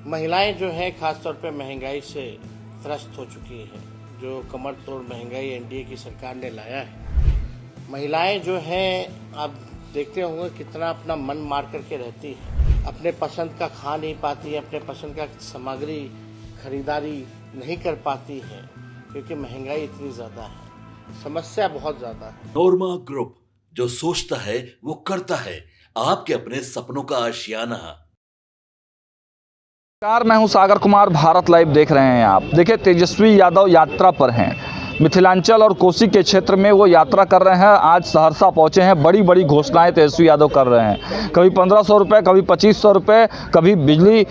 महिलाएं जो हैं खासतौर पे महंगाई से त्रस्त हो चुकी हैं। जो कमर तोड़ महंगाई एनडीए की सरकार ने लाया है, महिलाएं जो हैं आप देखते होंगे कितना अपना मन मार करके रहती है, अपने पसंद का खा नहीं पाती है, अपने पसंद का सामग्री खरीदारी नहीं कर पाती है, क्योंकि महंगाई इतनी ज़्यादा है, समस्या बहुत ज़्यादा है। नोरमा ग्रुप, जो सोचता है वो करता है। आपके अपने सपनों का आशियाना। नमस्कार, मैं हूं सागर कुमार। भारत लाइव देख रहे हैं आप। देखिए, तेजस्वी यादव यात्रा पर हैं। मिथिलांचल और कोसी के क्षेत्र में वो यात्रा कर रहे हैं। आज सहरसा पहुंचे हैं। बड़ी बड़ी घोषणाएं तेजस्वी यादव कर रहे हैं। कभी 1500 रुपये, कभी 2500 रुपये, कभी बिजली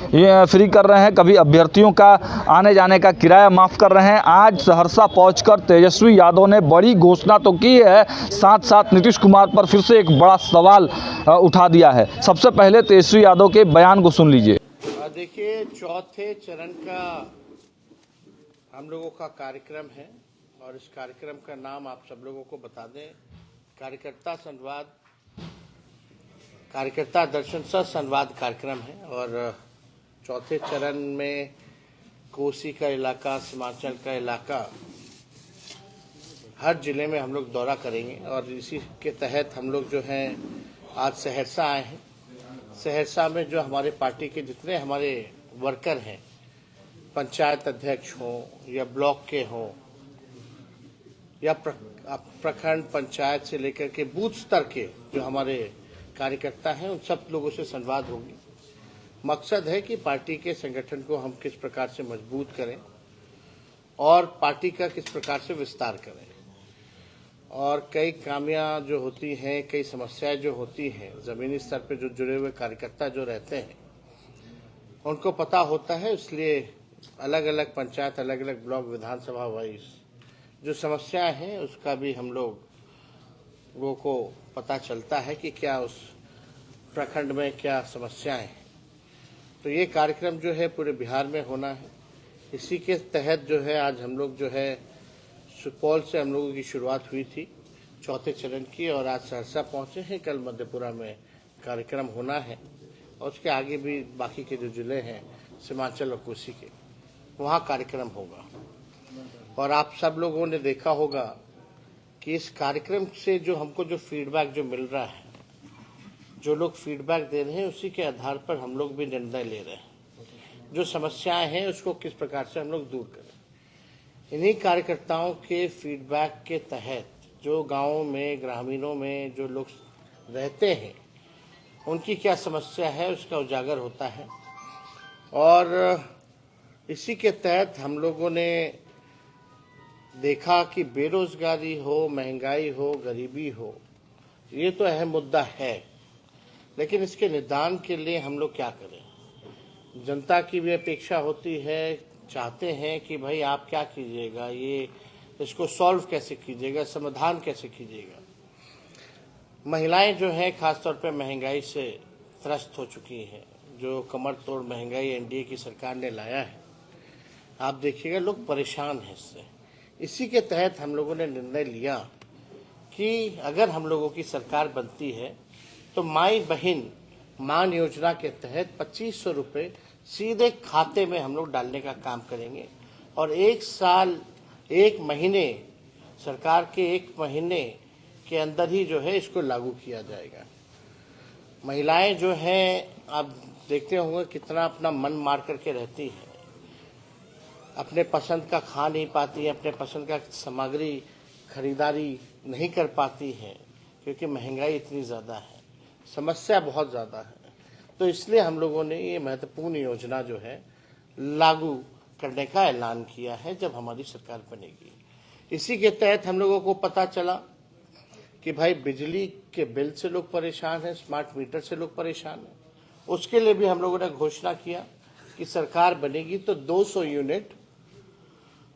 फ्री कर रहे हैं, कभी अभ्यर्थियों का आने जाने का किराया माफ़ कर रहे हैं। आज सहरसा पहुंचकर तेजस्वी यादव ने बड़ी घोषणा तो की है, साथ साथ नीतीश कुमार पर फिर से एक बड़ा सवाल उठा दिया है। सबसे पहले तेजस्वी यादव के बयान को सुन लीजिए। देखिए, चौथे चरण का हम लोगों का कार्यक्रम है और इस कार्यक्रम का नाम आप सब लोगों को बता दें, कार्यकर्ता संवाद, कार्यकर्ता दर्शन सह संवाद कार्यक्रम है। और चौथे चरण में कोसी का इलाका, सीमांचल का इलाका, हर जिले में हम लोग दौरा करेंगे। और इसी के तहत हम लोग जो हैं आज सहरसा आए हैं। सहरसा में जो हमारे पार्टी के जितने हमारे वर्कर हैं, पंचायत अध्यक्ष हों या ब्लॉक के हों या प्रखंड पंचायत से लेकर के बूथ स्तर के जो हमारे कार्यकर्ता हैं, उन सब लोगों से संवाद होगी। मकसद है कि पार्टी के संगठन को हम किस प्रकार से मजबूत करें और पार्टी का किस प्रकार से विस्तार करें। और कई खामियां जो होती हैं, कई समस्याएं जो होती हैं, ज़मीनी स्तर पे जो जुड़े हुए कार्यकर्ता जो रहते हैं उनको पता होता है। इसलिए अलग अलग पंचायत, अलग अलग ब्लॉक, विधानसभा वाइज जो समस्याएं हैं उसका भी हम लोगों को पता चलता है कि क्या उस प्रखंड में क्या समस्याएं हैं। तो ये कार्यक्रम जो है पूरे बिहार में होना है। इसी के तहत जो है आज हम लोग जो है सुपौल से हम लोगों की शुरुआत हुई थी चौथे चरण की, और आज सहरसा पहुंचे हैं। कल मधेपुरा में कार्यक्रम होना है और उसके आगे भी बाकी के जो जिले हैं सीमांचल और कोसी के, वहाँ कार्यक्रम होगा। और आप सब लोगों ने देखा होगा कि इस कार्यक्रम से जो हमको जो फीडबैक जो मिल रहा है, जो लोग फीडबैक दे रहे हैं, उसी के आधार पर हम लोग भी निर्णय ले रहे हैं। जो समस्याएं हैं उसको किस प्रकार से हम लोग दूर करें। इन्हीं कार्यकर्ताओं के फीडबैक के तहत जो गाँवों में, ग्रामीणों में जो लोग रहते हैं, उनकी क्या समस्या है उसका उजागर होता है। और इसी के तहत हम लोगों ने देखा कि बेरोजगारी हो, महंगाई हो, गरीबी हो, ये तो अहम मुद्दा है, लेकिन इसके निदान के लिए हम लोग क्या करें। जनता की भी अपेक्षा होती है, चाहते हैं कि भाई आप क्या कीजिएगा, ये इसको सॉल्व कैसे कीजिएगा, समाधान कैसे कीजिएगा। महिलाएं जो हैं खासतौर पे महंगाई से त्रस्त हो चुकी हैं। जो कमर तोड़ महंगाई एनडीए की सरकार ने लाया है, आप देखिएगा लोग परेशान हैं इससे। इसी के तहत हम लोगों ने निर्णय लिया कि अगर हम लोगों की सरकार बनती है तो माई बहन मान योजना के तहत 2500 रुपये सीधे खाते में हम लोग डालने का काम करेंगे। और एक साल, एक महीने, सरकार के एक महीने के अंदर ही जो है इसको लागू किया जाएगा। महिलाएं जो हैं आप देखते होंगे कितना अपना मन मार करके रहती हैं, अपने पसंद का खा नहीं पाती है, अपने पसंद का सामग्री खरीदारी नहीं कर पाती है, क्योंकि महंगाई इतनी ज़्यादा है, समस्या बहुत ज़्यादा है। तो इसलिए हम लोगों ने ये महत्वपूर्ण योजना जो है लागू करने का ऐलान किया है जब हमारी सरकार बनेगी। इसी के तहत हम लोगों को पता चला कि भाई बिजली के बिल से लोग परेशान हैं, स्मार्ट मीटर से लोग परेशान हैं। उसके लिए भी हम लोगों ने घोषणा किया कि सरकार बनेगी तो 200 यूनिट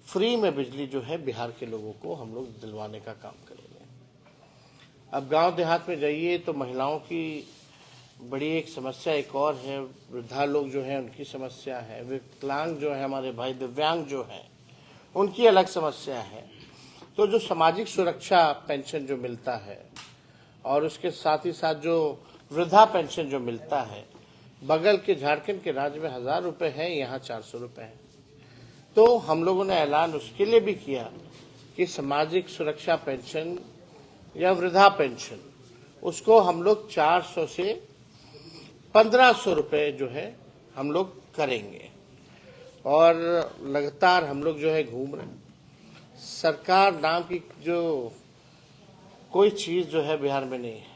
फ्री में बिजली जो है बिहार के लोगों को हम लोग दिलवाने का काम करेंगे। अब गांव देहात में जाइए तो महिलाओं की बड़ी एक समस्या एक और है, वृद्धा लोग जो हैं उनकी समस्या है, विकलांग जो है हमारे भाई, दिव्यांग जो हैं उनकी अलग समस्या है। तो जो सामाजिक सुरक्षा पेंशन जो मिलता है और उसके साथ ही साथ जो वृद्धा पेंशन जो मिलता है, बगल के झारखंड के राज्य में 1000 रुपए है, यहाँ 400 रुपए है। तो हम लोगों ने ऐलान उसके लिए भी किया कि सामाजिक सुरक्षा पेंशन या वृद्धा पेंशन उसको हम लोग 400 से 1500 रुपए जो है हम लोग करेंगे। और लगातार हम लोग जो है घूम रहे हैं। सरकार नाम की जो कोई चीज जो है बिहार में नहीं है।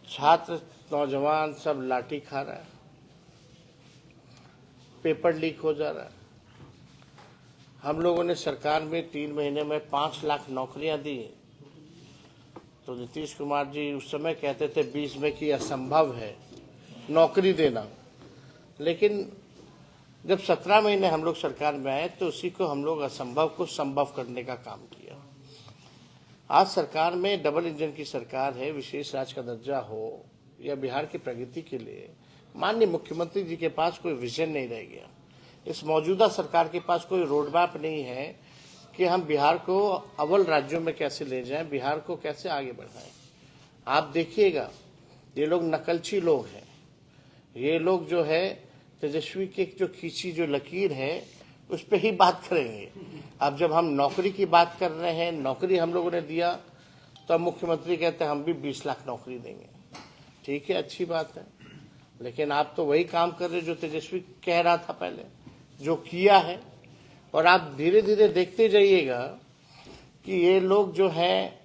छात्र नौजवान सब लाठी खा रहा है, पेपर लीक हो जा रहा है। हम लोगों ने सरकार में 3 महीने में 5 लाख नौकरियां दी। तो नीतीश कुमार जी उस समय कहते थे 20 में कि असंभव है नौकरी देना, लेकिन जब 17 महीने हम लोग सरकार में आए तो उसी को हम लोग असंभव को संभव करने का काम किया। आज सरकार में डबल इंजन की सरकार है। विशेष राज्य का दर्जा हो या बिहार की प्रगति के लिए माननीय मुख्यमंत्री जी के पास कोई विजन नहीं रह गया। इस मौजूदा सरकार के पास कोई रोड मैप नहीं है कि हम बिहार को अव्वल राज्यों में कैसे ले जाएं, बिहार को कैसे आगे बढ़ाएं। आप देखिएगा, ये लोग नकलची लोग हैं। ये लोग जो है तेजस्वी के जो खींची जो लकीर है उस पर ही बात करेंगे। अब जब हम नौकरी की बात कर रहे हैं, नौकरी हम लोगों ने दिया, तो अब मुख्यमंत्री कहते हैं हम भी 20 लाख नौकरी देंगे। ठीक है, अच्छी बात है, लेकिन आप तो वही काम कर रहे जो तेजस्वी कह रहा था पहले, जो किया है। और आप धीरे धीरे देखते जाइएगा कि ये लोग जो है,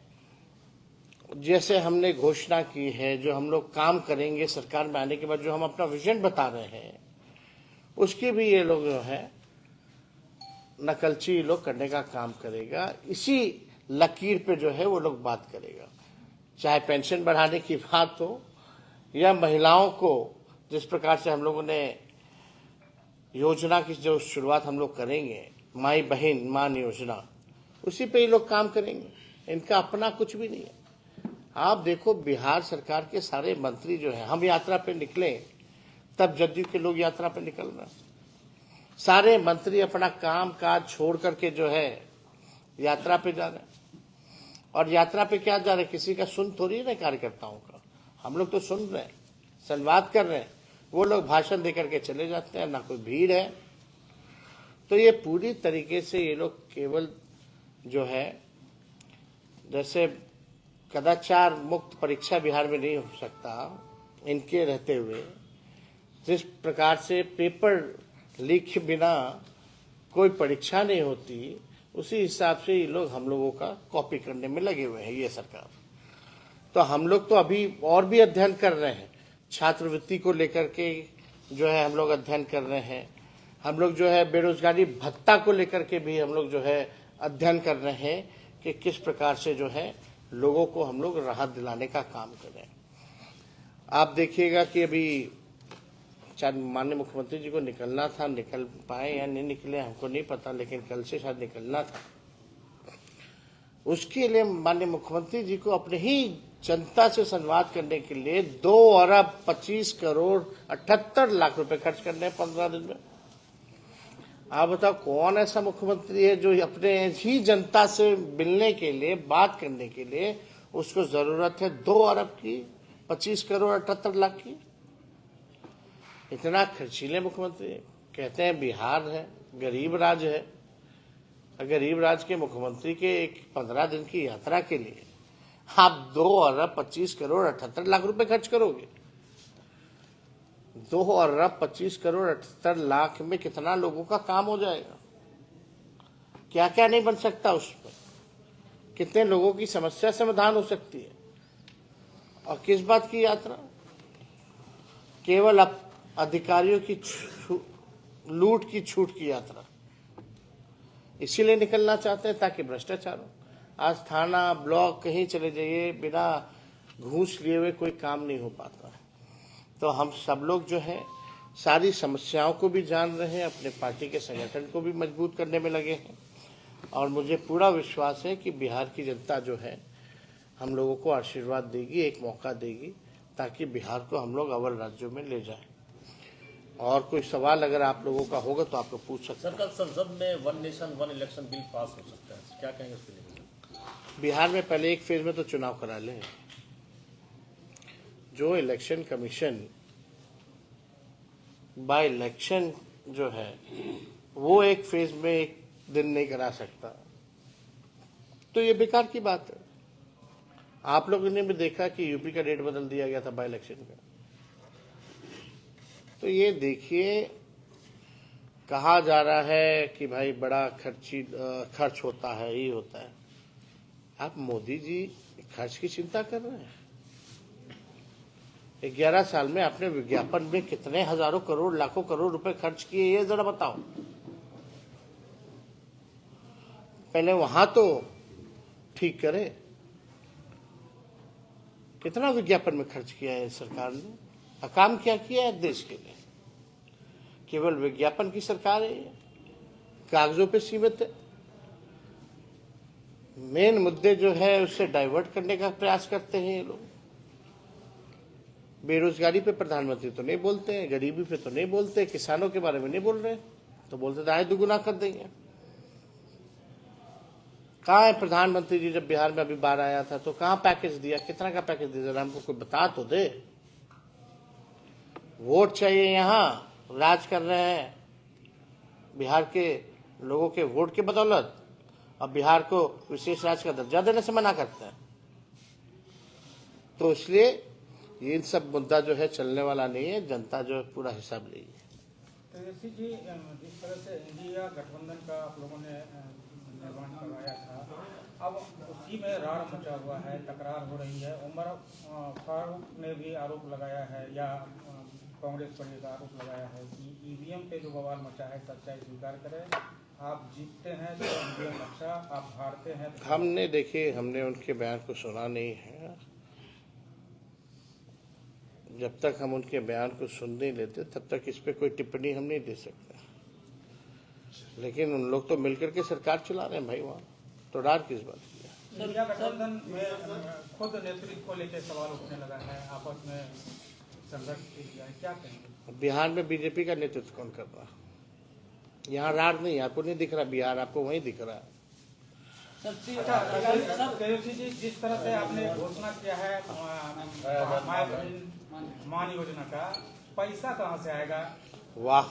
जैसे हमने घोषणा की है, जो हम लोग काम करेंगे सरकार में आने के बाद, जो हम अपना विजन बता रहे हैं, उसकी भी ये लोग जो है नकलची लोग करने का काम करेगा। इसी लकीर पे जो है वो लोग बात करेगा। चाहे पेंशन बढ़ाने की बात हो या महिलाओं को जिस प्रकार से हम लोगों ने योजना की जो शुरुआत हम लोग करेंगे, माई बहन मान योजना, उसी पे ये लोग काम करेंगे। इनका अपना कुछ भी नहीं है। आप देखो, बिहार सरकार के सारे मंत्री जो है, हम यात्रा पे निकले तब जदयू के लोग यात्रा पे निकल रहे हैं। सारे मंत्री अपना काम काज छोड़ करके जो है यात्रा पे जा रहे हैं। और यात्रा पे क्या जा रहे हैं, किसी का सुन थोड़ी ना कार्यकर्ताओं का। हम लोग तो सुन रहे हैं, संवाद कर रहे हैं। वो लोग भाषण देकर के चले जाते हैं, ना कोई भीड़ है। तो ये पूरी तरीके से ये लोग केवल जो है, जैसे कदाचार मुक्त परीक्षा बिहार में नहीं हो सकता इनके रहते हुए, जिस प्रकार से पेपर लीक के बिना कोई परीक्षा नहीं होती, उसी हिसाब से ये लोग हम लोगों का कॉपी करने में लगे हुए हैं ये सरकार। तो हम लोग तो अभी और भी अध्ययन कर रहे हैं। छात्रवृत्ति को लेकर के जो है हम लोग अध्ययन कर रहे हैं। हम लोग जो है बेरोजगारी भत्ता को लेकर के भी हम लोग जो है अध्ययन कर रहे हैं कि किस प्रकार से जो है लोगों को हम लोग राहत दिलाने का काम करें। आप देखिएगा कि अभी शायद माननीय मुख्यमंत्री जी को निकलना था, निकल पाए या नहीं निकले हमको नहीं पता, लेकिन कल से शायद निकलना था। उसके लिए माननीय मुख्यमंत्री जी को अपने ही जनता से संवाद करने के लिए 2 अरब 25 करोड़ 78 लाख रुपए खर्च करने हैं 15 दिन में। आप बताओ, कौन ऐसा मुख्यमंत्री है जो अपने ही जनता से मिलने के लिए, बात करने के लिए उसको जरूरत है 2 अरब की 25 करोड़ 78 लाख की। इतना खर्चीले मुख्यमंत्री कहते हैं बिहार है गरीब राज्य है। गरीब राज्य के मुख्यमंत्री के एक 15 दिन की यात्रा के लिए आप 2 अरब 25 करोड़ 78 लाख रुपए खर्च करोगे। 2 अरब 25 करोड़ 78 लाख में कितना लोगों का काम हो जाएगा, क्या क्या नहीं बन सकता उसमें, कितने लोगों की समस्या समाधान हो सकती है। और किस बात की यात्रा, केवल अधिकारियों की लूट की छूट की यात्रा। इसीलिए निकलना चाहते हैं ताकि भ्रष्टाचार हो। आज थाना ब्लॉक कहीं चले जाइए, बिना घूस लिए हुए कोई काम नहीं हो पाता। तो हम सब लोग जो है सारी समस्याओं को भी जान रहे हैं, अपने पार्टी के संगठन को भी मजबूत करने में लगे हैं। और मुझे पूरा विश्वास है कि बिहार की जनता जो है हम लोगों को आशीर्वाद देगी, एक मौका देगी, ताकि बिहार को हम लोग अव्वल राज्यों में ले जाएं। और कोई सवाल अगर आप लोगों का होगा तो आप लोग पूछ सकते हैं। सर, कल संसद में 1 नेशन 1 इलेक्शन बिल पास हो सकता है, क्या कहेंगे उसके लिए? बिहार में पहले एक फेज में तो चुनाव करा लें। जो इलेक्शन कमीशन बाय इलेक्शन जो है वो एक फेज में एक दिन नहीं करा सकता, तो ये बेकार की बात है। आप लोगों ने भी देखा कि यूपी का डेट बदल दिया गया था बाय इलेक्शन का। तो ये देखिए, कहा जा रहा है कि भाई बड़ा खर्च होता है, ये होता है। आप मोदी जी खर्च की चिंता कर रहे हैं? 11 साल में आपने विज्ञापन में कितने हजारों करोड़ लाखों करोड़ रुपए खर्च किए, ये जरा बताओ। पहले वहां तो ठीक करे। कितना विज्ञापन में खर्च किया है सरकार ने, काम क्या किया है देश के लिए? केवल विज्ञापन की सरकार है, कागजों पे सीमित है। मेन मुद्दे जो है उससे डाइवर्ट करने का प्रयास करते हैं ये लोग। बेरोजगारी पे प्रधानमंत्री तो नहीं बोलते हैं, गरीबी पे तो नहीं बोलते, किसानों के बारे में नहीं बोल रहे, तो बोलते तो आय दुगुना कर देंगे। कहाँ है प्रधानमंत्री जी? जब बिहार में अभी बाढ़ आया था तो कहाँ पैकेज दिया? कितना का पैकेज दिया? जरा हमको कोई बता तो दे। वोट चाहिए, यहाँ राज कर रहे हैं बिहार के लोगों के वोट के बदौलत, और बिहार को विशेष राज्य का दर्जा देने से मना करते हैं। तो इसलिए ये इन सब मुद्दा जो है चलने वाला नहीं है, जनता जो है पूरा हिसाब लेगी। तेजस्वी जी, जिस तरह से इंडिया गठबंधन का आप लोगों ने निर्माण करवाया था, अब उसी में रार मचा हुआ है, तकरार हो रही है। उमर फारूक ने भी आरोप लगाया है, या कांग्रेस पर एक आरोप लगाया है कि ईवीएम पे जो बवाल मचा है सच्चाई स्वीकार करें। आप जीतते हैं तो ईवीएम अच्छा, आप हारते हैं तो हमने देखिए, हमने उनके बयान को सुना नहीं है। जब तक हम उनके बयान को सुन नहीं लेते तब तक इस पे कोई टिप्पणी हम नहीं दे सकते। लेकिन उन लोग तो मिलकर के सरकार चला रहे हैं भाई, वहाँ तो डर किस बात की? इंडिया गठबंधन में खुद नेतृत्व को लेकर सवाल उठने लगा है, आपस में संघर्ष किया है, क्या कहेंगे? बिहार में बीजेपी का नेतृत्व कौन कर रहा है? यहाँ रार नहीं, आपको नहीं दिख रहा बिहार, आपको वहीं दिख रहा है। तेजस्वी जी, जिस तरह से आपने घोषणा किया है मान योजना का, पैसा कहाँ से आएगा? वाह,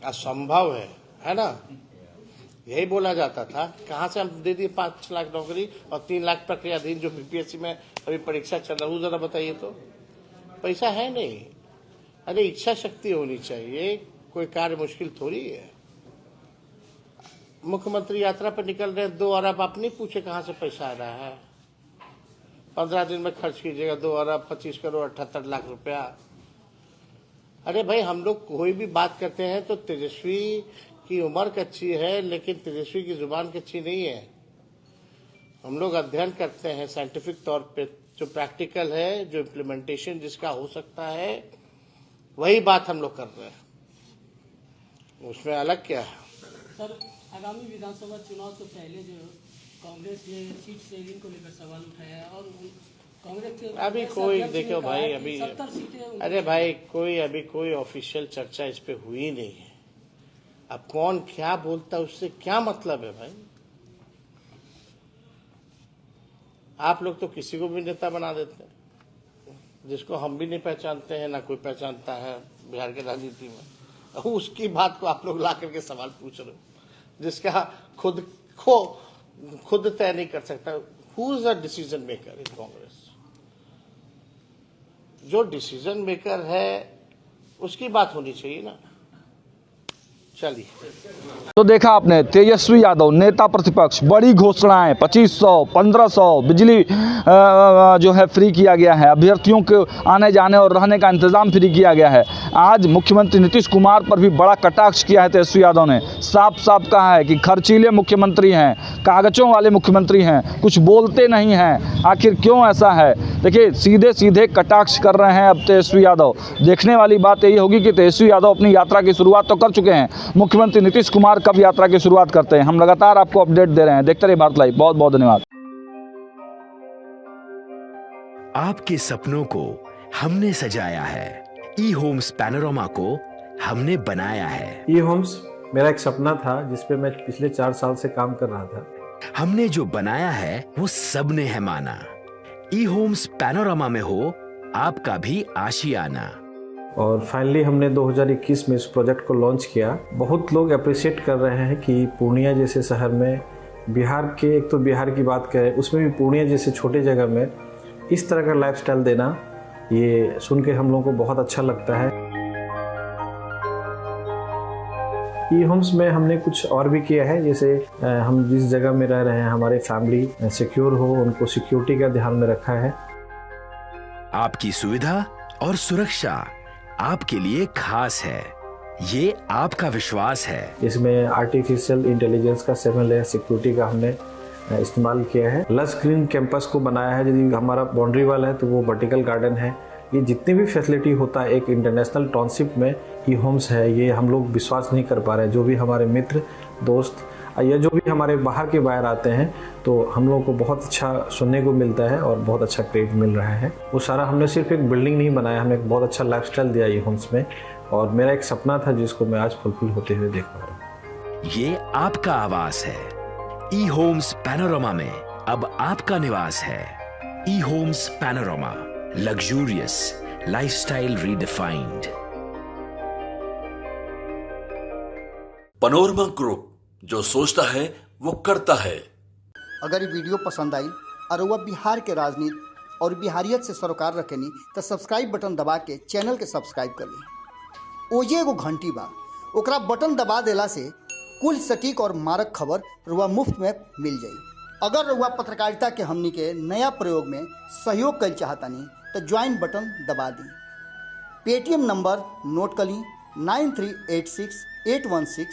असंभव है ना? यही बोला जाता था, कहाँ से हम दे दिए 5 लाख नौकरी और 3 लाख प्रक्रियाधीन जो बीपीएससी में अभी परीक्षा चल रहा है, जरा बताइए तो। पैसा है नहीं। अरे इच्छा शक्ति होनी चाहिए, कोई कार्य मुश्किल थोड़ी है। मुख्यमंत्री यात्रा पर निकल रहे 2 अरब, आप नहीं पूछे कहाँ से पैसा आ रहा है? 15 दिन में खर्च कीजिएगा 2 अरब 25 करोड़ 78 लाख रुपया। अरे भाई, हम लोग कोई भी बात करते हैं तो तेजस्वी की उम्र कच्ची है, लेकिन तेजस्वी की जुबान कच्ची नहीं है। हम लोग अध्ययन करते हैं साइंटिफिक तौर पे, जो प्रैक्टिकल है, जो इम्प्लीमेंटेशन जिसका हो सकता है, वही बात हम लोग कर रहे हैं। उसमें अलग क्या है? सर, आगामी विधानसभा चुनाव से पहले जो कांग्रेस ने सीट शेयरिंग को लेकर सवाल उठाया है, और कांग्रेस के अभी कोई देखो भाई, अभी 70 सीटें, अरे भाई अभी कोई ऑफिशियल चर्चा इस पे हुई नहीं है। अब कौन क्या बोलता है उससे क्या मतलब है भाई? आप लोग तो किसी को भी नेता बना देते हैं, जिसको हम भी नहीं पहचानते हैं, ना कोई पहचानता है बिहार के राजनीति में। उसकी बात को आप लोग ला करके सवाल पूछ रहे हो, जिसका खुद तय नहीं कर सकता। Who is the decision maker in Congress? जो डिसीजन मेकर है उसकी बात होनी चाहिए ना। चलिए, तो देखा आपने, तेजस्वी यादव नेता प्रतिपक्ष, बड़ी घोषणाएं, 2500 1500 बिजली जो है फ्री किया गया है, अभ्यर्थियों को आने जाने और रहने का इंतजाम फ्री किया गया है। आज मुख्यमंत्री नीतीश कुमार पर भी बड़ा कटाक्ष किया है तेजस्वी यादव ने। साफ साफ कहा है कि खर्चीले मुख्यमंत्री हैं, कागजों वाले मुख्यमंत्री हैं, कुछ बोलते नहीं हैं। आखिर क्यों ऐसा है? देखिए, सीधे सीधे कटाक्ष कर रहे हैं अब तेजस्वी यादव। देखने वाली बात यही होगी कि तेजस्वी यादव अपनी यात्रा की शुरुआत तो कर चुके हैं, मुख्यमंत्री नीतीश कुमार कब यात्रा की शुरुआत करते हैं। हम लगातार आपको अपडेट दे रहे हैं। देखते रहिए भारत लाइव। बहुत बहुत धन्यवाद। आपके सपनों को हमने सजाया है, ई होम्स पैनोरामा को हमने बनाया है। ई होम्स मेरा एक सपना था, जिसपे मैं पिछले 4 साल से काम कर रहा था। हमने जो बनाया है वो सबने है माना। ई होम्स पैनोरामा में हो आपका भी आशियाना। और फाइनली हमने 2021 में इस प्रोजेक्ट को लॉन्च किया। बहुत लोग अप्रिशिएट कर रहे हैं कि पूर्णिया जैसे शहर में, बिहार के, एक तो बिहार की बात करें उसमें भी पूर्णिया जैसे छोटे जगह में इस तरह का लाइफस्टाइल देना, ये सुन के हम लोगों को बहुत अच्छा लगता है। ई होम्स में हमने कुछ और भी किया है, जैसे हम जिस जगह में रह रहे हैं हमारे फैमिली सिक्योर हो, उनको सिक्योरिटी का ध्यान में रखा है। आपकी सुविधा और सुरक्षा आपके लिए खास है, ये आपका विश्वास है। इसमें आर्टिफिशियल इंटेलिजेंस का 7 लेयर सिक्योरिटी का हमने इस्तेमाल किया है। लस ग्रीन कैंपस को बनाया है। यदि हमारा बाउंड्री वाल है तो वो वर्टिकल गार्डन है। ये जितनी भी फैसिलिटी होता है एक इंटरनेशनल टाउनशिप में ई होम्स है, ये हम लोग विश्वास नहीं कर पा रहे हैं। जो भी हमारे मित्र दोस्त या जो भी हमारे बाहर के बाहर आते हैं तो हम लोगों को बहुत अच्छा सुनने को मिलता है और बहुत अच्छा क्रेडिट मिल रहा है। वो सारा हमने सिर्फ एक बिल्डिंग नहीं बनाया, हमने एक बहुत अच्छा लाइफस्टाइल दिया ई होम्स में, और मेरा एक सपना था जिसको मैं आज फुलफिल होते हुए देख पा रहा हूँ। ये आपका आवास है। ई होम्स पैनोरामा में अब आपका निवास है। E Homes Panorama, luxurious lifestyle redefined. Panorama group, जो सोचता है वो करता है। अगर ये वीडियो पसंद आई और वह बिहार के राजनीति और बिहारियत से सरोकार रखेनी तो सब्सक्राइब बटन दबा के चैनल के सब्सक्राइब कर ली। ओजे एगो घंटी बा, ओकरा बटन दबा देला से कुल सटीक और मारक खबर रुआ मुफ्त में मिल जाई। अगर रुआ पत्रकारिता के हमनी के नया प्रयोग में सहयोग कर चाहतानी तो ज्वाइन बटन दबा दी। पेटीएम नंबर नोट कर ली 9386816816